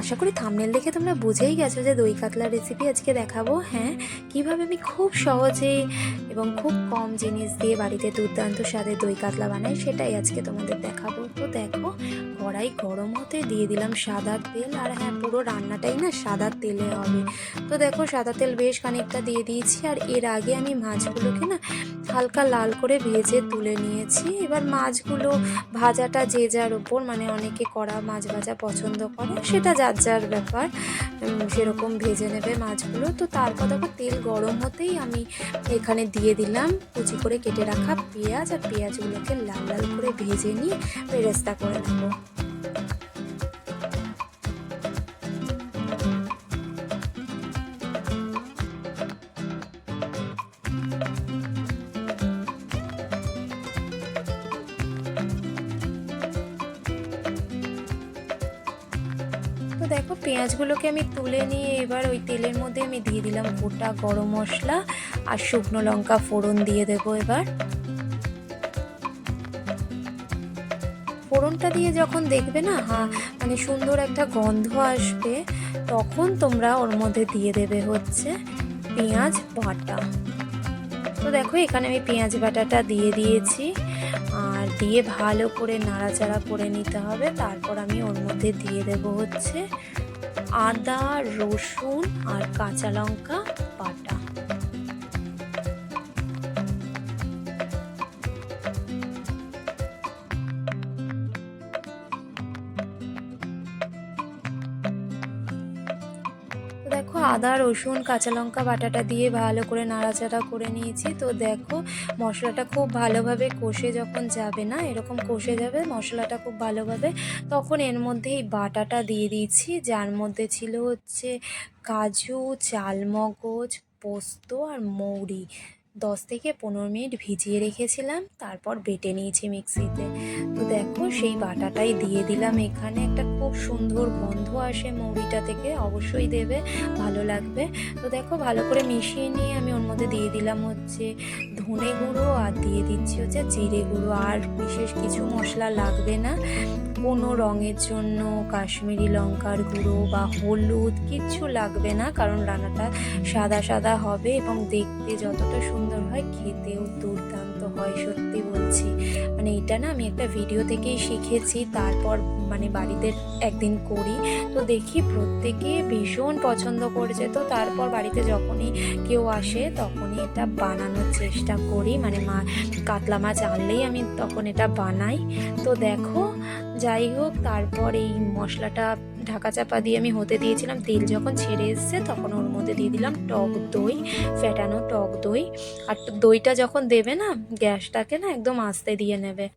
আশা করি থাম্বনেল দেখে তোমরা বুঝেই গেছো যে দই কাতলার রেসিপি আজকে দেখাবো। হ্যাঁ, কিভাবে আমি খুব সহজে এবং খুব কম জিনিস দিয়ে বাড়িতে দুর্দান্ত স্বাদের দই কাতলা বানাই সেটাই আজকে তোমাদের দেখাবো। তো দেখো, কড়াই গরম হতে দিয়ে দিলাম সাদা তেল। আর হ্যাঁ, পুরো রান্নাটাই না সাদা তেলে হবে। তো দেখো, সাদা তেল বেশ খানিকটা দিয়ে দিয়েছি। আর এর আগে আমি মাছগুলোকে না হালকা লাল করে ভেজে তুলে নিয়েছি। এবার মাছগুলো ভাজাটা যে যার ওপর, মানে অনেকে কড়া মাছ ভাজা পছন্দ করে, সেটা যার যার ব্যাপার, সেরকম ভেজে নেবে মাছগুলো। তো তারপর দেখো, তেল গরম হতেই আমি এখানে দিয়ে দিলাম কুচি করে কেটে রাখা পেঁয়াজ। আর পেঁয়াজগুলোকে লাল লাল করে ভেজে নিয়ে বেরেস্তা করে নেবো। তো দেখো, পেঁয়াজগুলোকে আমি তুলে নিয়ে এবার ওই তেলের মধ্যে আমি দিয়ে দিলাম গোটা গরম মশলা আর শুকনো লঙ্কা ফোড়ন দিয়ে দেবো। এবার ফোড়নটা দিয়ে যখন দেখবে না মানে সুন্দর একটা গন্ধ আসবে, তখন তোমরা ওর মধ্যে দিয়ে দেবে হচ্ছে পেঁয়াজ বাটা। তো দেখো, এখানে আমি পেঁয়াজ বাটাটা দিয়ে দিয়েছি। আর দিয়ে ভালো করে নাড়াচাড়া করে নিতে হবে। তারপর আমি ওর মধ্যে দিয়ে দেব হচ্ছে আদা, রসুন আর কাঁচা লঙ্কা বাটা। দেখো, আদা, রসুন, কাঁচা লঙ্কা বাটাটা দিয়ে ভালো করে নাড়াচাড়া করে নিয়েছি। তো দেখো, মশলাটা খুব ভালোভাবে কষে যখন যাবে না, এরকম কষে যাবে মশলাটা খুব ভালোভাবে, তখন এর মধ্যে এই বাটাটা দিয়ে দিয়েছি, যার মধ্যে ছিল হচ্ছে কাজু, চালমগজ, পোস্ত আর মৌরি। 10 থেকে 15 মিনিট ভিজিয়ে রেখেছিলাম, তারপর বেটে নিয়েছি মিক্সিতে। তো দেখো, সেই বাটাটাই দিয়ে দিলাম এখানে। একটা খুব সুন্দর গন্ধ আসে মৌরিটা থেকে, অবশ্যই দেবে, ভালো লাগবে। তো দেখো, ভালো করে মিশিয়ে নিয়ে আমি ওর মধ্যে দিয়ে দিলাম হচ্ছে ধনে গুঁড়ো আর দিয়ে দিচ্ছি হচ্ছে জিরে গুঁড়ো। আর বিশেষ কিছু মশলা লাগবে না, কোনো রঙের জন্য কাশ্মীরি লঙ্কার গুঁড়ো বা হলুদ কিচ্ছু লাগবে না, কারণ রান্নাটা সাদা সাদা হবে এবং দেখতে যতটা সুন্দর হয় খেতেও দুর্দান্ত হয়। সত্যি বলছি, মানে এটা না আমি একটা ভিডিও থেকেই শিখেছি, তারপর মানে বাড়িতে একদিন করি, তো দেখি প্রত্যেকে ভীষণ পছন্দ করেছে। তো তারপর বাড়িতে যখনই কেউ আসে তখনই এটা বানানোর চেষ্টা করি, মানে কাতলা মাছ আনলেই আমি তখন এটা বানাই। তো দেখো, যাই হোক, তারপর এই মশলাটা ঢাকা চাপা দিয়ে আমি হতে দিয়েছিলাম। তেল যখন ছেড়ে এসছে তখন ওর মধ্যে দিয়ে দিলাম টক দই, ফেটানো টক দই। আর দইটা যখন দেবে না, গ্যাসটাকে না একদম আস্তে দিয়ে নেবে।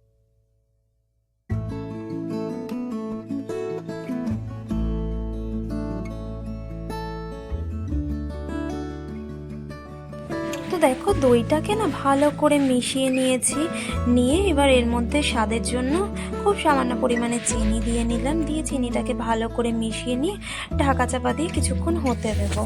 তো দেখো, দইটাকে না ভালো করে মিশিয়ে নিয়েছি। নিয়ে এবার এর মধ্যে স্বাদের জন্য খুব সামান্য পরিমাণে চিনি দিয়ে নিলাম। দিয়ে চিনিটাকে ভালো করে মিশিয়ে নিয়ে ঢাকা চাপা দিয়ে কিছুক্ষণ হতে দেবো।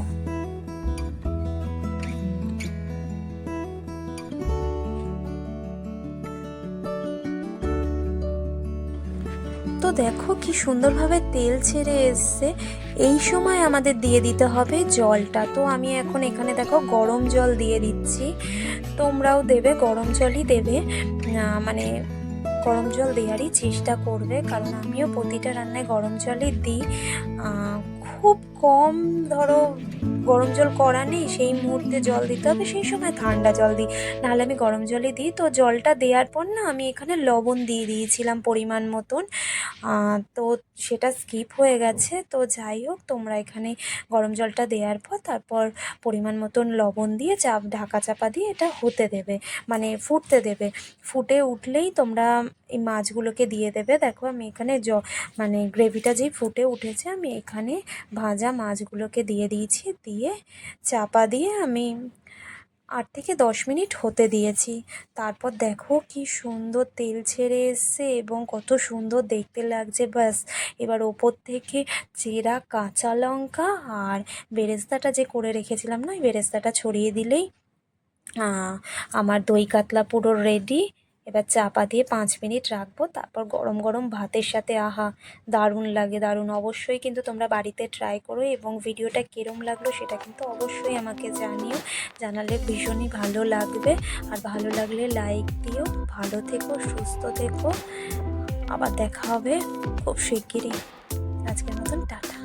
তো দেখো, কি সুন্দরভাবে তেল ছেড়ে এসছে। এই সময় আমাদের দিয়ে দিতে হবে জলটা। তো আমি এখন এখানে দেখো গরম জল দিয়ে দিচ্ছি। তোমরাও দেবে, গরম জলই দেবে, মানে গরম জল দেওয়ারই চেষ্টা করবে, কারণ আমিও প্রতিটা রান্নায় গরম জলই দিই। খুব কম, ধরো গরম জল করা নেই সেই মুহূর্তে জল দিতে হবে, সেই সময় ঠান্ডা জল দিই, নাহলে আমি গরম জলই দিই। তো জলটা দেওয়ার পর না আমি এখানে লবণ দিয়ে দিয়েছিলাম পরিমাণ মতন। তো সেটা স্কিপ হয়ে গেছে। তো যাই হোক, তোমরা এখানে গরম জলটা দেওয়ার পর তারপর পরিমাণ মতন লবণ দিয়ে ঢাকা চাপা দিয়ে এটা হতে দেবে, মানে ফুটতে দেবে। ফুটে উঠলেই তোমরা এই মাছগুলোকে দিয়ে দেবে। দেখো, আমি এখানে মানে গ্রেভিটা যেই ফুটে উঠেছে আমি এখানে ভাজা মাছগুলোকে দিয়ে দিয়েছি। দিয়ে চাপা দিয়ে আমি 8 থেকে 10 মিনিট হতে দিয়েছি। তারপর দেখো, কি সুন্দর তেল ছেড়ে এসছে এবং কত সুন্দর দেখতে লাগছে। ব্যাস, এবার ওপর থেকে চেরা কাঁচা লঙ্কা আর বেরেস্তাটা যে করে রেখেছিলাম না, ওই বেরেস্তাটা ছড়িয়ে দিলেই আমার দই কাতলা পুরো রেডি। এবার চাপা দিয়ে 5 মিনিট রাখবো, তারপর গরম গরম ভাতের সাথে আহা দারুণ লাগে, দারুণ। অবশ্যই কিন্তু তোমরা বাড়িতে ট্রাই করো, এবং ভিডিওটা কিরম লাগলো সেটা কিন্তু অবশ্যই আমাকে জানিও, জানালে ভীষণই ভালো লাগবে। আর ভালো লাগলে লাইক দিও। ভালো থেকো, সুস্থ থেকো, আবার দেখা হবে খুব শিগগিরই। আজকের মতন টাটা।